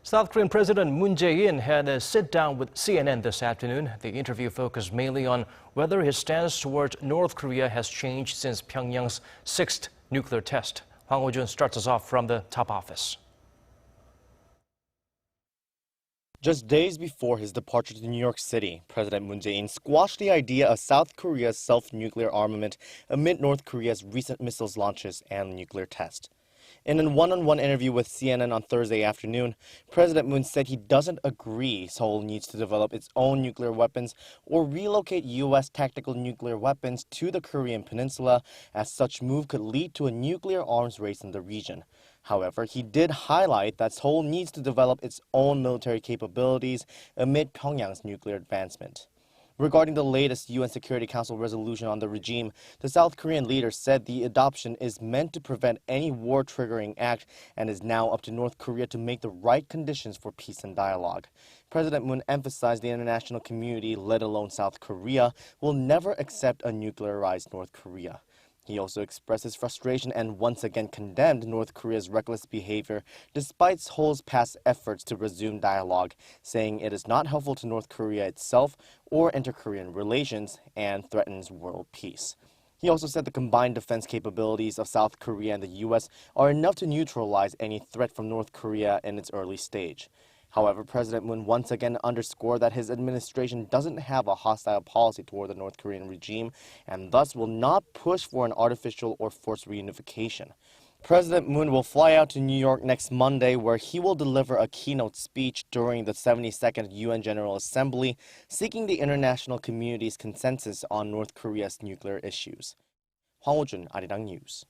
South Korean President Moon Jae-in had a sit-down with CNN this afternoon. The interview focused mainly on whether his stance towards North Korea has changed since Pyongyang's sixth nuclear test. Hwang Ho-jun starts us off from the top office. Just days before his departure to New York City, President Moon Jae-in squashed the idea of South Korea's self-nuclear armament amid North Korea's recent missiles launches and nuclear test. In a one-on-one interview with CNN on Thursday afternoon, President Moon said he doesn't agree Seoul needs to develop its own nuclear weapons or relocate U.S. tactical nuclear weapons to the Korean peninsula, as such move could lead to a nuclear arms race in the region. However, he did highlight that Seoul needs to develop its own military capabilities amid Pyongyang's nuclear advancement. Regarding the latest UN Security Council resolution on the regime, the South Korean leader said the adoption is meant to prevent any war-triggering act and is now up to North Korea to make the right conditions for peace and dialogue. President Moon emphasized the international community, let alone South Korea, will never accept a nuclearized North Korea. He also expressed his frustration and once again condemned North Korea's reckless behavior despite Seoul's past efforts to resume dialogue, saying it is not helpful to North Korea itself or inter-Korean relations and threatens world peace. He also said the combined defense capabilities of South Korea and the U.S. are enough to neutralize any threat from North Korea in its early stage. However, President Moon once again underscored that his administration doesn't have a hostile policy toward the North Korean regime and thus will not push for an artificial or forced reunification. President Moon will fly out to New York next Monday, where he will deliver a keynote speech during the 72nd UN General Assembly, seeking the international community's consensus on North Korea's nuclear issues. Hwang Ho-jun, Arirang News.